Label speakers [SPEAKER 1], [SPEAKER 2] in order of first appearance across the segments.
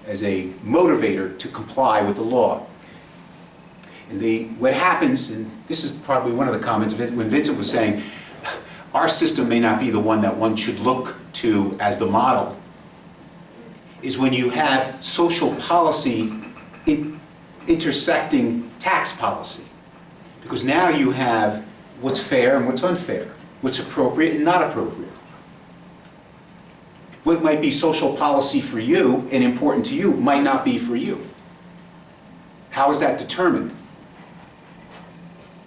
[SPEAKER 1] motivator to comply with the law. And what happens, and this is probably one of the comments when Vincent was saying, our system may not be the one that one should look to as the model, is when you have social policy intersecting tax policy. Because now you have what's fair and what's unfair, what's appropriate and not appropriate. What might be social policy for you and important to you might not be for you. How is that determined?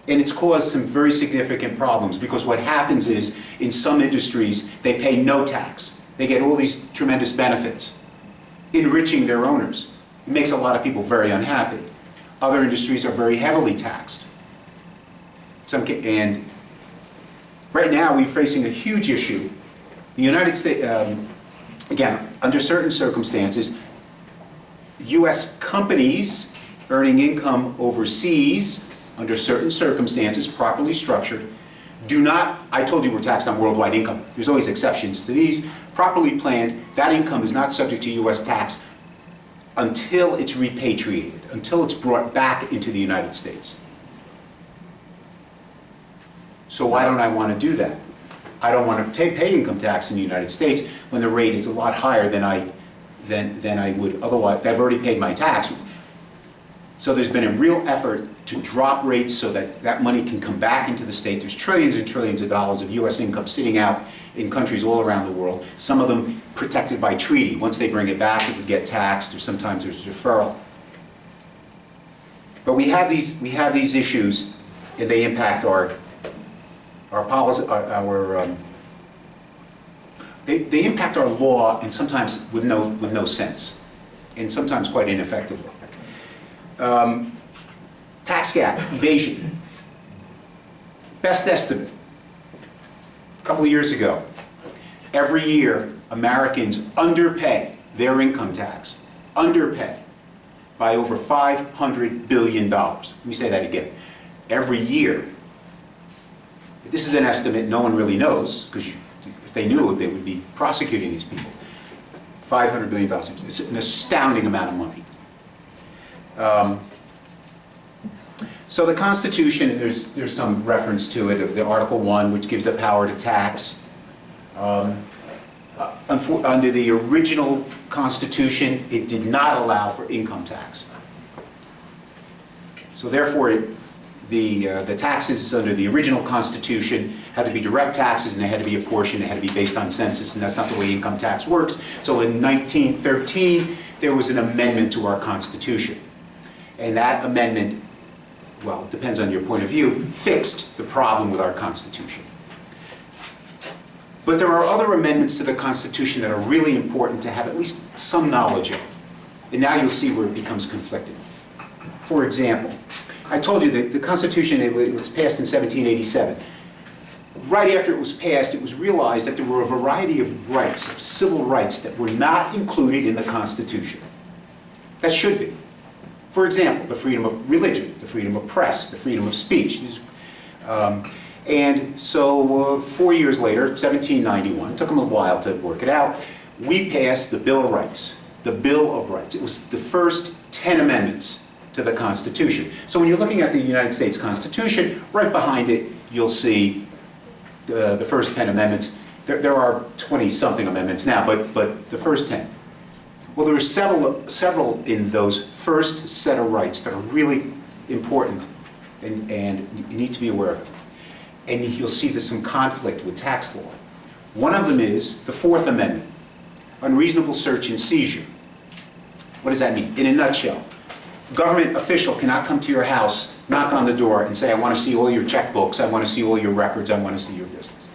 [SPEAKER 1] And it's caused some very significant problems, because what happens is, in some industries, they pay no tax. They get all these tremendous benefits, enriching their owners. It makes a lot of people very unhappy. Other industries are very heavily taxed. And right now, we're facing a huge issue. The United States, again, under certain circumstances, U.S. companies earning income overseas, under certain circumstances, properly structured, do not, I told you we're taxed on worldwide income. There's always exceptions to these. Properly planned, that income is not subject to U.S. tax until it's repatriated, until it's brought back into the United States. So why don't I want to do that? I don't want to pay income tax in the United States when the rate is a lot higher than I would otherwise. I've already paid my tax. So there's been a real effort to drop rates so that that money can come back into the state. There's trillions and trillions of dollars of U.S. income sitting out in countries all around the world, some of them protected by treaty. Once they bring it back, it would get taxed, or sometimes there's deferral. But we have these issues, and they impact our policy, they impact our law, and sometimes with no sense, and sometimes quite ineffectively. Tax gap, evasion. Best estimate, a couple of years ago, every year Americans underpay their income tax, underpay by over $500 billion. Let me say that again. Every year. This is an estimate no one really knows, because if they knew it, they would be prosecuting these people. $500 billion. It's an astounding amount of money. So the Constitution, there's some reference to it, of the Article 1, which gives the power to tax. Under the original Constitution, it did not allow for income tax. So therefore, the taxes under the original Constitution had to be direct taxes, and they had to be apportioned, they had to be based on census, and that's not the way income tax works. So in 1913, there was an amendment to our Constitution. And that amendment, well, it depends on your point of view, fixed the problem with our Constitution. But there are other amendments to the Constitution that are really important to have at least some knowledge of. And now you'll see where it becomes conflicting. For example, I told you that the Constitution, it was passed in 1787. Right after it was passed, it was realized that there were a variety of rights, of civil rights, that were not included in the Constitution. That should be. For example, the freedom of religion, the freedom of press, the freedom of speech. And so 4 years later, 1791, it took them a while to work it out, we passed the Bill of Rights. The Bill of Rights. It was the first 10 amendments to the Constitution. So when you're looking at the United States Constitution, right behind it, you'll see the first 10 amendments. There are 20-something amendments now, but the first 10. Well, there are several in those first set of rights that are really important, and you need to be aware of it. And you'll see there's some conflict with tax law. One of them is the Fourth Amendment, unreasonable search and seizure. What does that mean? In a nutshell, a government official cannot come to your house, knock on the door, and say, I want to see all your checkbooks, I want to see all your records, I want to see your business.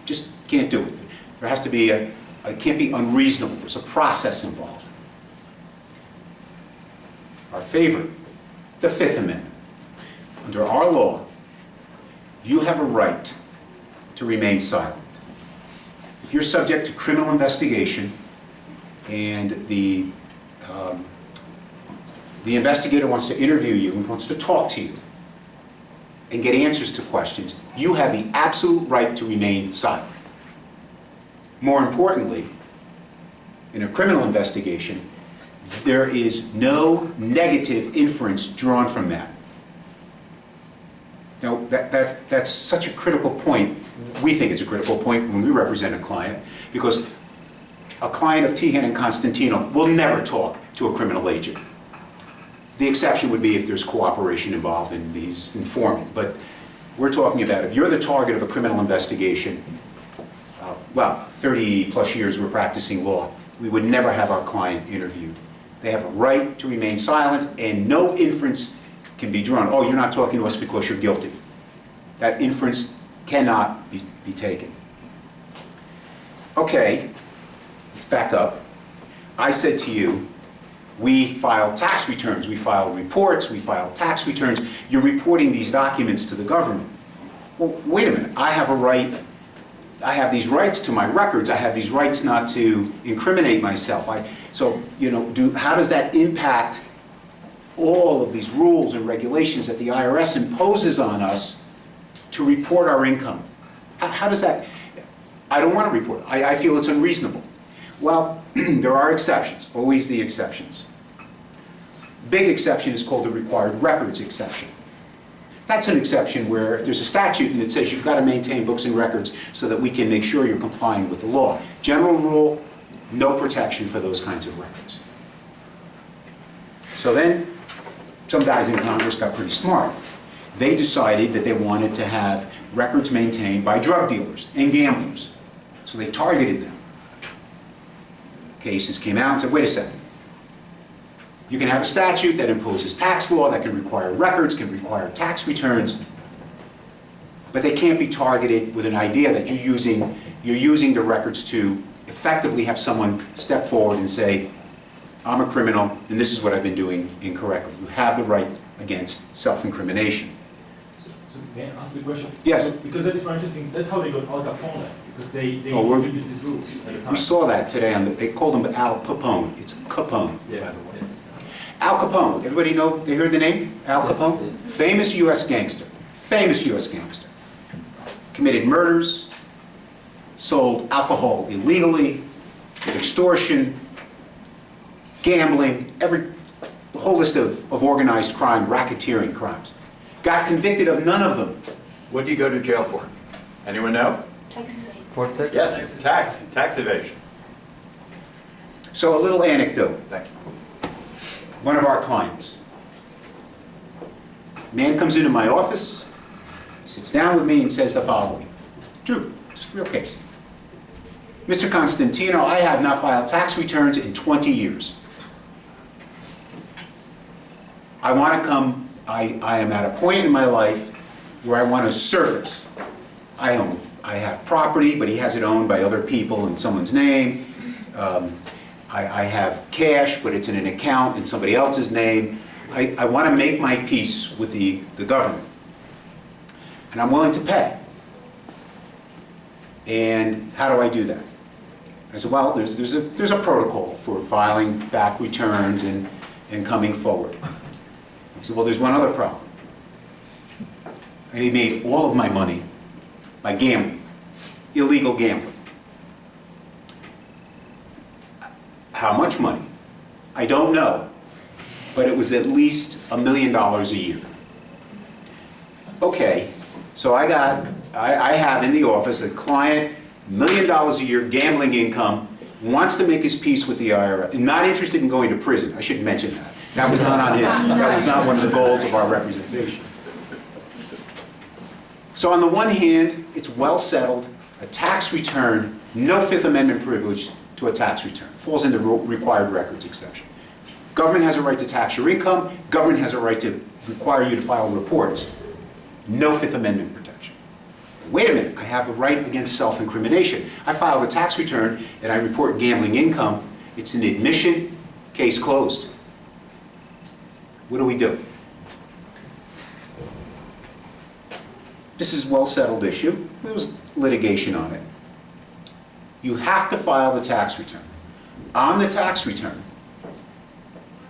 [SPEAKER 1] Just can't do it. There has to be it can't be unreasonable. There's a process involved. Our favorite, the Fifth Amendment. Under our law, you have a right to remain silent. If you're subject to criminal investigation and the investigator wants to interview you and wants to talk to you and get answers to questions, you have the absolute right to remain silent. More importantly, in a criminal investigation, There is no negative inference drawn from that. Now, that's such a critical point. We think it's a critical point when we represent a client, because a client of Teagan and Constantino will never talk to a criminal agent. The exception would be if there's cooperation involved and he's informant. But we're talking about if you're the target of a criminal investigation, 30 plus years we're practicing law, we would never have our client interviewed. They have a right to remain silent, and no inference can be drawn. Oh, you're not talking to us because you're guilty. That inference cannot be taken. Okay, let's back up. I said to you, we file tax returns, we file reports, we file tax returns. You're reporting these documents to the government. Well, wait a minute, I have a right, I have these rights to my records, I have these rights not to incriminate myself. How does that impact all of these rules and regulations that the IRS imposes on us to report our income? How does that, I don't want to report, I feel it's unreasonable. Well, there are exceptions, always the exceptions. Big exception is called the required records exception. That's an exception where if there's a statute and it says you've got to maintain books and records so that we can make sure you're complying with the law. General rule, no protection for those kinds of records. So then, some guys in Congress got pretty smart. They decided that they wanted to have records maintained by drug dealers and gamblers. So they targeted them. Cases came out and said, wait a second. You can have a statute that imposes tax law, that can require records, can require tax returns, but they can't be targeted with an idea that you're using the records to effectively have someone step forward and say, I'm a criminal and this is what I've been doing incorrectly. You have the right against self-incrimination.
[SPEAKER 2] So may I ask a question?
[SPEAKER 1] Yes.
[SPEAKER 2] Because that is very interesting. That's how they got Al Capone, because they introduced these rules at the time.
[SPEAKER 1] We saw that today they called him Al Capone. It's Capone,
[SPEAKER 2] Yes,
[SPEAKER 1] by the way.
[SPEAKER 2] yes.
[SPEAKER 1] Al Capone, everybody know, they heard the name? Al Capone? Famous U.S. gangster. Famous U.S. gangster. Committed murders, sold alcohol illegally, extortion, gambling, the whole list of organized crime, racketeering crimes. Got convicted of none of them.
[SPEAKER 3] What do you go to jail for? Anyone know?
[SPEAKER 4] Tax.
[SPEAKER 5] For tax?
[SPEAKER 3] Yes, tax evasion.
[SPEAKER 1] So a little anecdote.
[SPEAKER 3] Thank you.
[SPEAKER 1] One of our clients. Man comes into my office, sits down with me and says the following. True, just a real case. Mr. Constantino, I have not filed tax returns in 20 years. I want to come, I am at a point in my life where I want to surface. I have property, but he has it owned by other people in someone's name. I have cash, but it's in an account in somebody else's name. I want to make my peace with the government. And I'm willing to pay. And how do I do that? I said, well, there's a protocol for filing back returns and coming forward. He said, well, there's one other problem. I made all of my money by gambling, illegal gambling. How much money? I don't know, but it was at least $1 million a year. Okay, so I have in the office a client, $1 million a year gambling income, wants to make his peace with the IRS, not interested in going to prison. I should mention that. That was not on his, that was not one of the goals of our representation. So on the one hand, it's well settled, a tax return, no Fifth Amendment privilege to a tax return. Falls into required records exception. Government has a right to tax your income. Government has a right to require you to file reports. No Fifth Amendment protection. Wait a minute, I have a right against self-incrimination. I file a tax return and I report gambling income. It's an admission, case closed. What do? This is a well-settled issue. There was litigation on it. You have to file the tax return. On the tax return,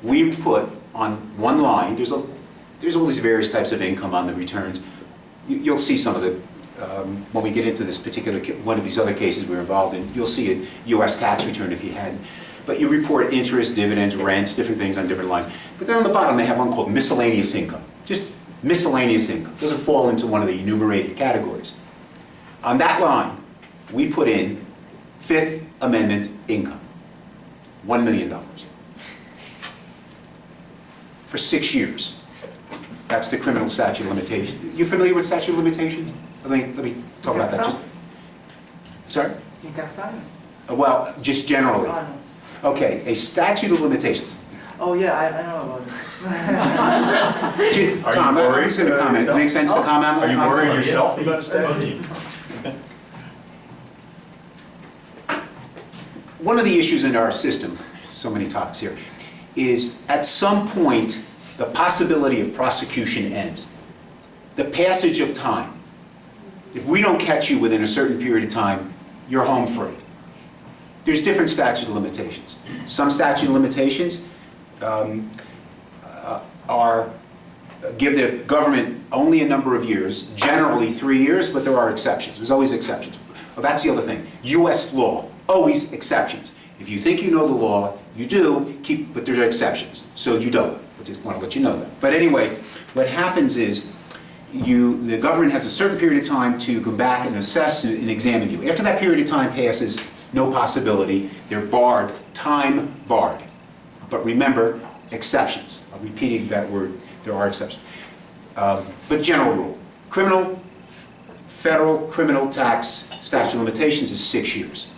[SPEAKER 1] we put on one line, there's all these various types of income on the returns. You'll see some of the, when we get into this particular, one of these other cases we're involved in, you'll see a U.S. tax return if you hadn't. But you report interest, dividends, rents, different things on different lines. But then on the bottom, they have one called miscellaneous income. Just miscellaneous income. Doesn't fall into one of the enumerated categories. On that line, we put in Fifth Amendment income, $1 million. For 6 years. That's the criminal statute of limitations. You familiar with statute of limitations? Let me talk about that. Just, sorry? Well, just generally. Okay, a statute of limitations.
[SPEAKER 4] Oh, yeah, I know about it.
[SPEAKER 3] Are
[SPEAKER 1] Tom,
[SPEAKER 3] you
[SPEAKER 1] I'm
[SPEAKER 3] worried
[SPEAKER 1] just going to comment.
[SPEAKER 3] yourself?
[SPEAKER 1] Makes sense to comment?
[SPEAKER 3] Are you
[SPEAKER 1] I'm
[SPEAKER 3] worried
[SPEAKER 1] sorry.
[SPEAKER 3] yourself
[SPEAKER 2] Yes,
[SPEAKER 3] about a
[SPEAKER 2] please.
[SPEAKER 3] statute?
[SPEAKER 1] One of the issues in our system, so many topics here, is at some point, the possibility of prosecution ends. The passage of time. If we don't catch you within a certain period of time, you're home free. There's different statute of limitations. Some statute of limitations give the government only a number of years, generally 3 years, but there are exceptions. There's always exceptions. Well, that's the other thing. U.S. law, always exceptions. If you think you know the law, you do, but there's exceptions. So you don't. I just want to let you know that. But anyway, what happens is the government has a certain period of time to go back and assess and examine you. After that period of time passes, no possibility. They're barred, time barred. But remember, exceptions. I'm repeating that word. There are exceptions. But general rule. Federal criminal tax statute of limitations is 6 years.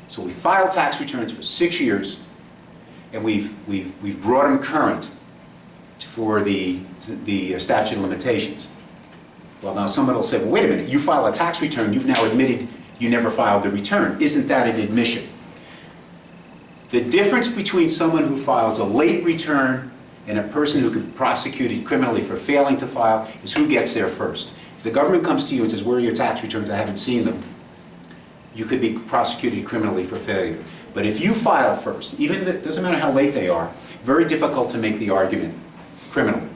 [SPEAKER 1] So we file tax returns for 6 years, and we've brought them current for the statute of limitations. Well, now someone will say, well, wait a minute, you file a tax return, you've now admitted you never filed the return. Isn't that an admission? The difference between someone who files a late return and a person who can be prosecuted criminally for failing to file is who gets there first. If the government comes to you and says, where are your tax returns? I haven't seen them. You could be prosecuted criminally for failure. But if you file first, even if it doesn't matter how late they are, very difficult to make the argument criminally.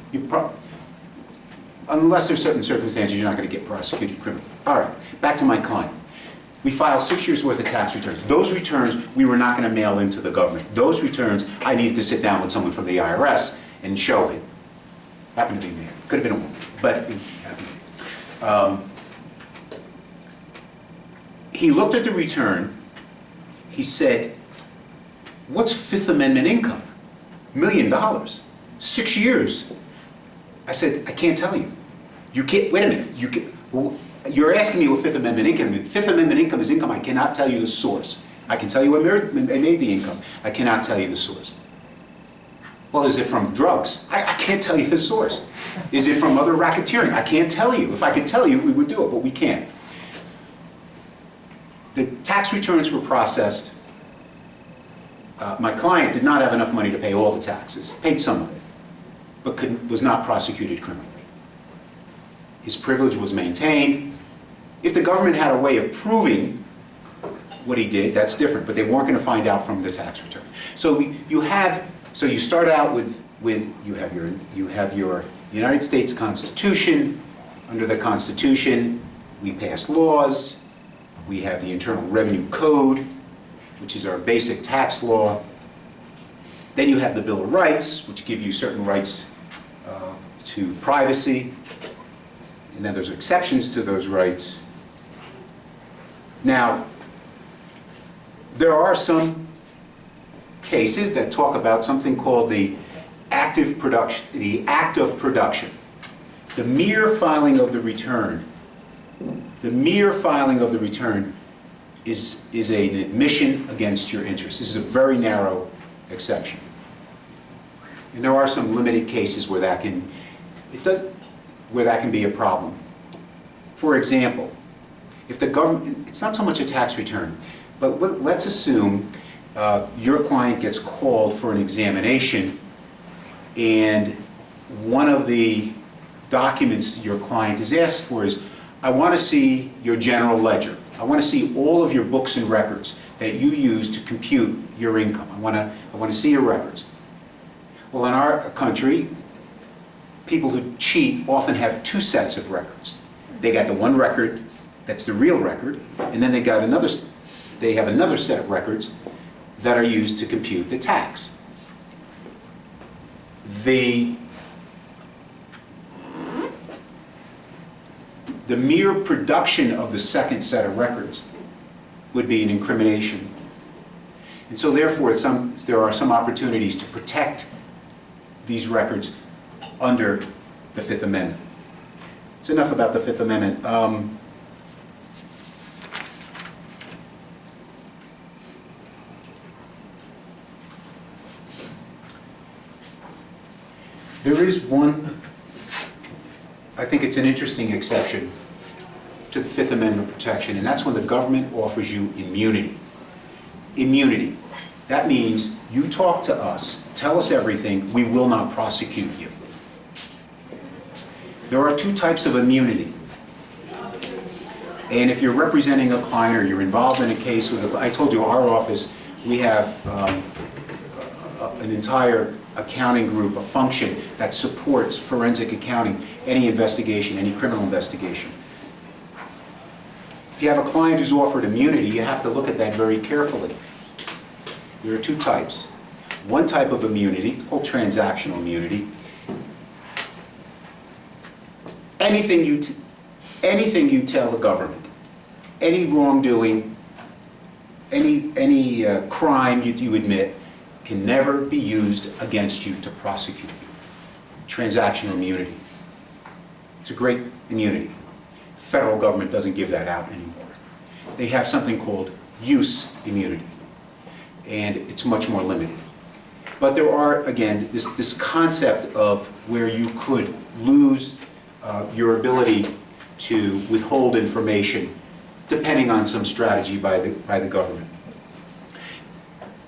[SPEAKER 1] Unless there's certain circumstances, you're not going to get prosecuted criminally. All right, back to my client. We filed 6 years worth of tax returns. Those returns we were not going to mail into the government. Those returns I needed to sit down with someone from the IRS and show it. Happened to be me. Could have been a woman, but it happened to be. He looked at the return. He said, what's Fifth Amendment income? $1 million. 6 years. I said, I can't tell you. You can't, wait a minute. You're asking me what Fifth Amendment income is. Fifth Amendment income is income. I cannot tell you the source. I can tell you I made the income. I cannot tell you the source. Well, is it from drugs? I can't tell you the source. Is it from other racketeering? I can't tell you. If I could tell you, we would do it, but we can't. The tax returns were processed. My client did not have enough money to pay all the taxes, paid some of it, but was not prosecuted criminally. His privilege was maintained. If the government had a way of proving what he did, that's different, but they weren't going to find out from the tax return. So you start out with you have your United States Constitution. Under the Constitution, we pass laws. We have the Internal Revenue Code, which is our basic tax law. Then you have the Bill of Rights, which give you certain rights to privacy. And then there's exceptions to those rights. Now, there are some cases that talk about something called the act of production. The mere filing of the return. The mere filing of the return is an admission against your interest. This is a very narrow exception. And there are some limited cases where that can be a problem. For example, if the government, it's not so much a tax return, but let's assume your client gets called for an examination and one of the documents your client is asked for is, I want to see your general ledger. I want to see all of your books and records that you use to compute your income. I want to see your records. Well, in our country, people who cheat often have two sets of records. They got the one record that's the real record, and then they have another set of records that are used to compute the tax. The mere production of the second set of records would be an incrimination. And so therefore, there are some opportunities to protect these records under the Fifth Amendment. It's enough about the Fifth Amendment. There is one, I think it's an interesting exception to the Fifth Amendment protection, and that's when the government offers you immunity. Immunity. That means you talk to us, tell us everything, we will not prosecute you. There are two types of immunity. And if you're representing a client or you're involved in a case with I told you our office, we have an entire accounting group, a function that supports forensic accounting, any investigation, any criminal investigation. If you have a client who's offered immunity, you have to look at that very carefully. There are two types. One type of immunity, called transactional immunity. Anything you tell the government, any wrongdoing, any crime you admit, can never be used against you to prosecute you. Transactional immunity. It's a great immunity. Federal government doesn't give that out anymore. They have something called use immunity, and it's much more limited. But there are, again, this concept of where you could lose your ability to withhold information depending on some strategy by the government.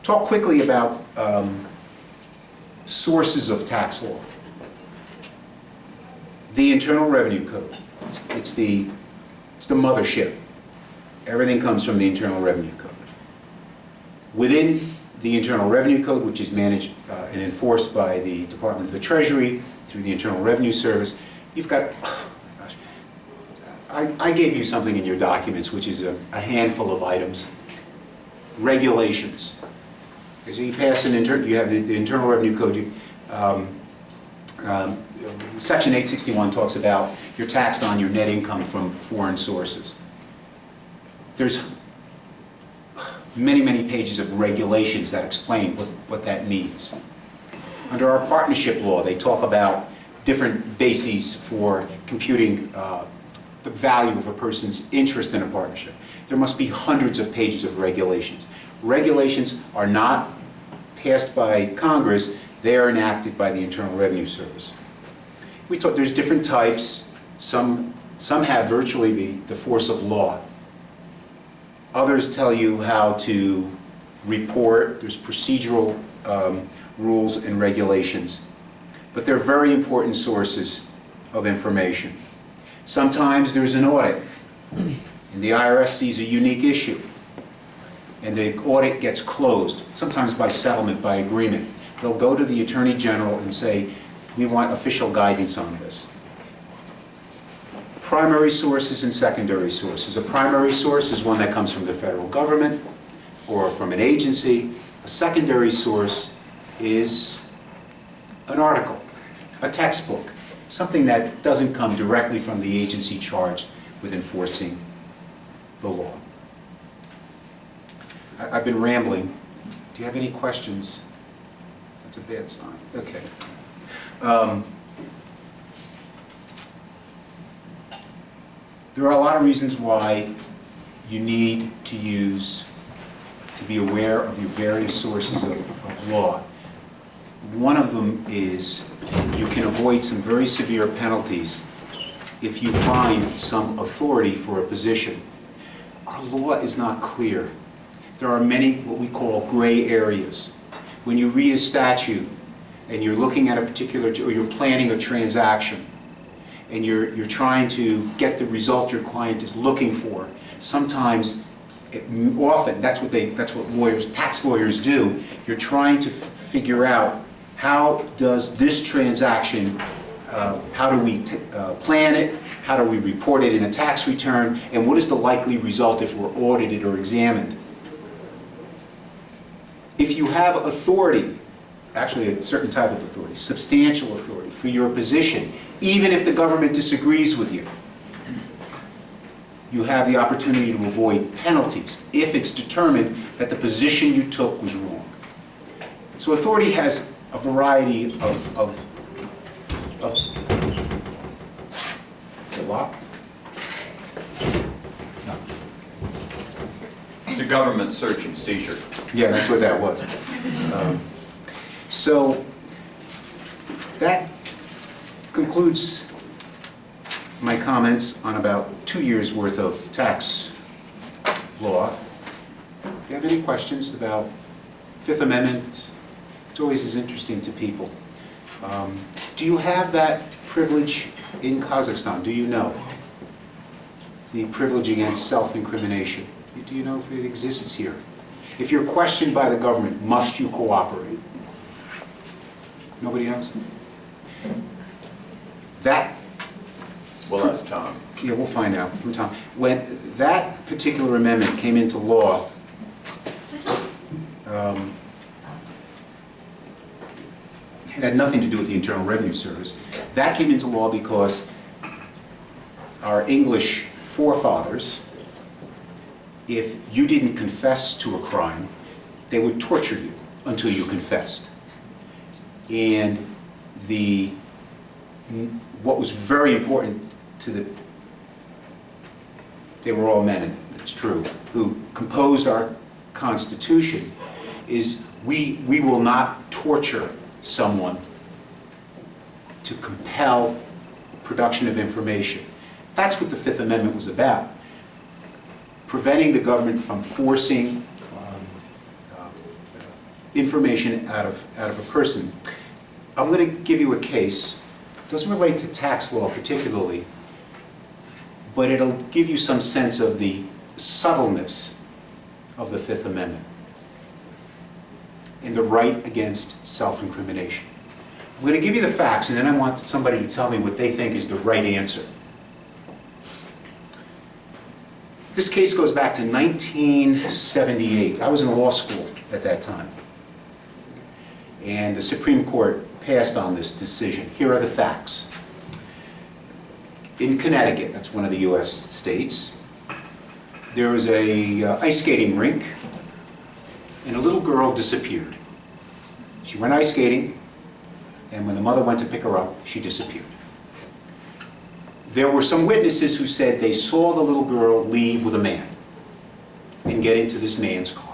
[SPEAKER 1] Talk quickly about sources of tax law. The Internal Revenue Code. It's the mothership. Everything comes from the Internal Revenue Code. Within the Internal Revenue Code, which is managed and enforced by the Department of the Treasury through the Internal Revenue Service, you've got, oh my gosh, I gave you something in your documents, which is a handful of items. Regulations. Okay, so you pass you have the Internal Revenue Code. Section 861 talks about you're taxed on your net income from foreign sources. There's many, many pages of regulations that explain what that means. Under our partnership law, they talk about different bases for computing the value of a person's interest in a partnership. There must be hundreds of pages of regulations. Regulations are not passed by Congress, they are enacted by the Internal Revenue Service. There's different types. Some have virtually the force of law. Others tell you how to report. There's procedural rules and regulations. But they're very important sources of information. Sometimes there's an audit, and the IRS sees a unique issue, and the audit gets closed, sometimes by settlement, by agreement. They'll go to the Attorney General and say, we want official guidance on this. Primary sources and secondary sources. A primary source is one that comes from the federal government or from an agency. A secondary source is an article, a textbook, something that doesn't come directly from the agency charged with enforcing the law. I've been rambling. Do you have any questions? That's a bad sign. Okay. There are a lot of reasons why you need to be aware of your various sources of law. One of them is you can avoid some very severe penalties if you find some authority for a position. Our law is not clear. There are many what we call gray areas. When you read a statute and you're looking at a particular, or you're planning a transaction, and you're trying to get the result your client is looking for, sometimes, often, that's what lawyers, tax lawyers do. You're trying to figure out how does this transaction, how do we plan it, how do we report it in a tax return, and what is the likely result if we're audited or examined. If you have authority, actually a certain type of authority, substantial authority for your position, even if the government disagrees with you, you have the opportunity to avoid penalties if it's determined that the position you took was wrong. So authority has a variety of it's a lot. No.
[SPEAKER 3] It's a government search and seizure.
[SPEAKER 1] Yeah, that's what that was. So that concludes my comments on about 2 years' worth of tax law. Do you have any questions about Fifth Amendment? It's always as interesting to people. Do you have that privilege in Kazakhstan? Do you know? The privilege against self-incrimination. Do you know if it exists here? If you're questioned by the government, must you cooperate? Nobody knows? That,
[SPEAKER 3] Well, that's Tom.
[SPEAKER 1] yeah, we'll find out from Tom. When that particular amendment came into law, it had nothing to do with the Internal Revenue Service. That came into law because our English forefathers, if you didn't confess to a crime, they would torture you until you confessed. And what was very important to they were all men, and it's true, who composed our Constitution, is we will not torture someone to compel production of information. That's what the Fifth Amendment was about. Preventing the government from forcing information out of a person. I'm going to give you a case. It doesn't relate to tax law particularly, but it'll give you some sense of the subtleness of the Fifth Amendment and the right against self-incrimination. I'm going to give you the facts, and then I want somebody to tell me what they think is the right answer. This case goes back to 1978. I was in law school at that time. And the Supreme Court passed on this decision. Here are the facts. In Connecticut, that's one of the U.S. states, there was a ice skating rink, and a little girl disappeared. She went ice skating, and when the mother went to pick her up, she disappeared. There were some witnesses who said they saw the little girl leave with a man and get into this man's car.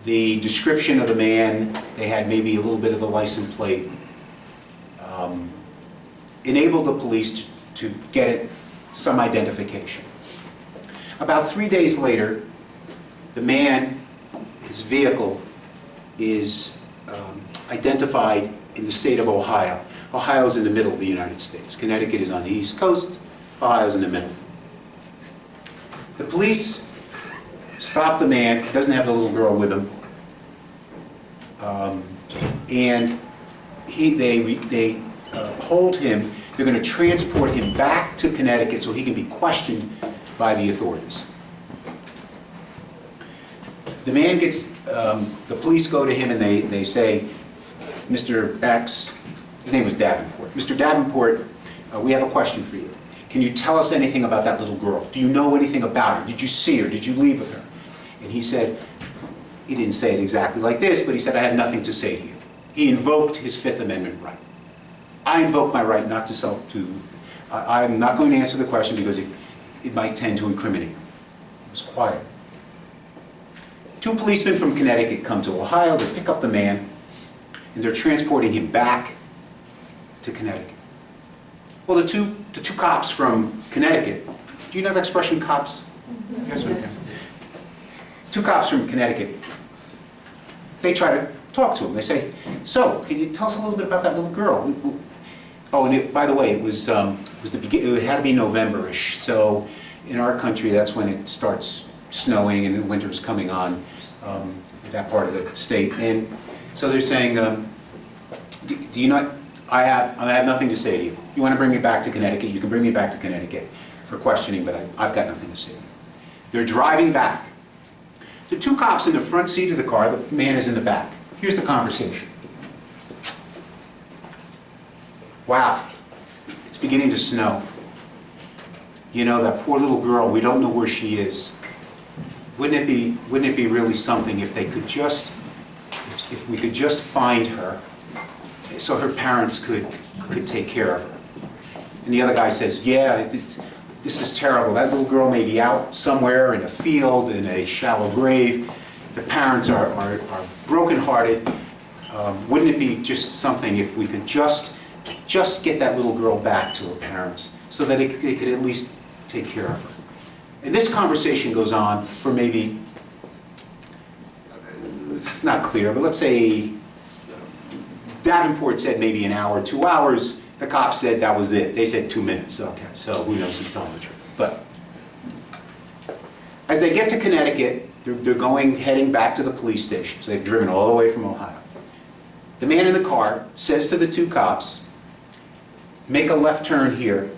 [SPEAKER 1] The description of the man, they had maybe a little bit of a license plate, enabled the police to get some identification. About 3 days later, the man, his vehicle, is identified in the state of Ohio. Ohio is in the middle of the United States. Connecticut is on the East Coast. Ohio is in the middle. The police stop the man. He doesn't have the little girl with him. And they hold him. They're going to transport him back to Connecticut so he can be questioned by the authorities. The man gets, the police go to him and they say, Mr. X, his name was Davenport. Mr. Davenport, we have a question for you. Can you tell us anything about that little girl? Do you know anything about her? Did you see her? Did you leave with her? And he said, he didn't say it exactly like this, but he said, I have nothing to say to you. He invoked his Fifth Amendment right. I invoke my right not to I'm not going to answer the question because it might tend to incriminate me. It was quiet. 2 policemen from Connecticut come to Ohio, they pick up the man, and they're transporting him back to Connecticut. Well, the two cops from Connecticut, do you know the expression cops? Yes. Okay. 2 cops from Connecticut, they try to talk to him. They say, so, can you tell us a little bit about that little girl? Oh, and by the way, it had to be November-ish, so in our country, that's when it starts snowing and winter's coming on in that part of the state. And so they're saying, do you not, I have nothing to say to you. You want to bring me back to Connecticut? You can bring me back to Connecticut for questioning, but I've got nothing to say to you. They're driving back. The two cops in the front seat of the car, the man is in the back. Here's the conversation. Wow, it's beginning to snow. You know, that poor little girl, we don't know where she is. Wouldn't it be really something if they could just, if we could just find her so her parents could take care of her? And the other guy says, yeah, this is terrible. That little girl may be out somewhere in a field, in a shallow grave. The parents are brokenhearted. Wouldn't it be just something if we could just get that little girl back to her parents so that they could at least take care of her? And this conversation goes on for maybe, it's not clear, but let's say Davenport said maybe an hour, 2 hours. The cops said that was it. They said 2 minutes. Okay, so who knows who's telling the truth. But as they get to Connecticut, they're heading back to the police station. So they've driven all the way from Ohio. The man in the car says to the two cops, make a left turn here,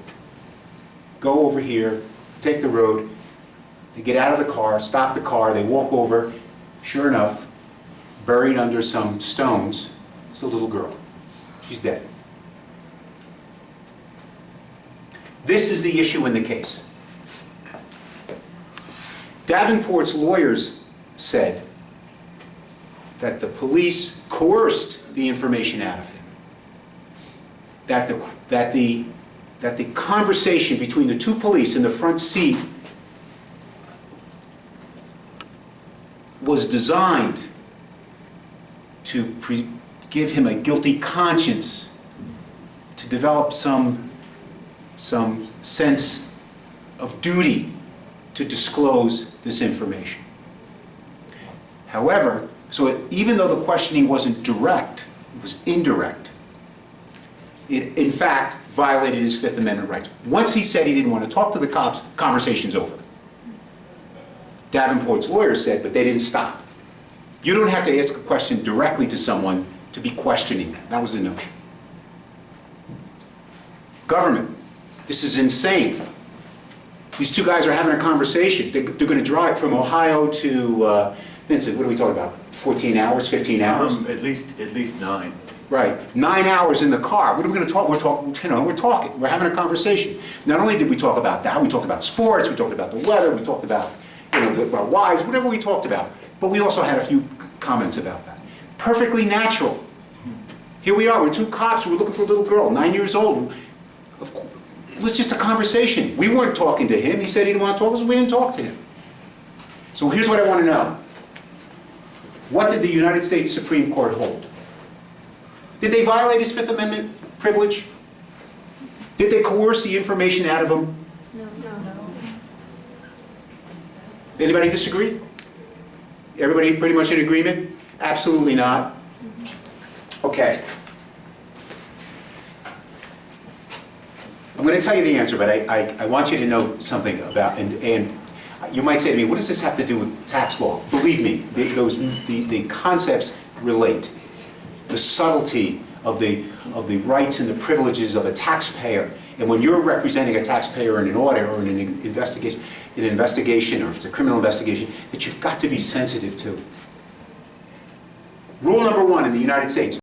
[SPEAKER 1] go over here, take the road. They get out of the car, stop the car, they walk over. Sure enough, buried under some stones is a little girl. She's dead. This is the issue in the case. Davenport's lawyers said that the police coerced the information out of him. That the conversation between the two police in the front seat was designed to give him a guilty conscience, to develop some sense of duty to disclose this information. However, even though the questioning wasn't direct, it was indirect. It, in fact, violated his Fifth Amendment rights. Once he said he didn't want to talk to the cops, conversation's over. Davenport's lawyers said, but they didn't stop. You don't have to ask a question directly to someone to be questioning them. That was the notion. Government, this is insane. These two guys are having a conversation. They're going to drive from Ohio to, Vincent, what are we talking about? 14 hours, 15 hours?
[SPEAKER 3] At least 9.
[SPEAKER 1] Right, 9 hours in the car. What are we going to talk? We're talking. We're having a conversation. Not only did we talk about that, we talked about sports, we talked about the weather, we talked about, our wives, whatever we talked about. But we also had a few comments about that. Perfectly natural. Here we are, we're two cops, we're looking for a little girl, 9 years old. Of course, it was just a conversation. We weren't talking to him. He said he didn't want to talk to us, we didn't talk to him. So here's what I want to know. What did the United States Supreme Court hold? Did they violate his Fifth Amendment privilege? Did they coerce the information out of him?
[SPEAKER 5] No.
[SPEAKER 1] Anybody disagree? Everybody pretty much in agreement? Absolutely not. Okay. I'm going to tell you the answer, but I want you to know something about, and you might say to me, what does this have to do with tax law? Believe me, the concepts relate. The subtlety of the rights and the privileges of a taxpayer. And when you're representing a taxpayer in an audit or in an investigation, or if it's a criminal investigation, that you've got to be sensitive to. Rule number 1 in the United States,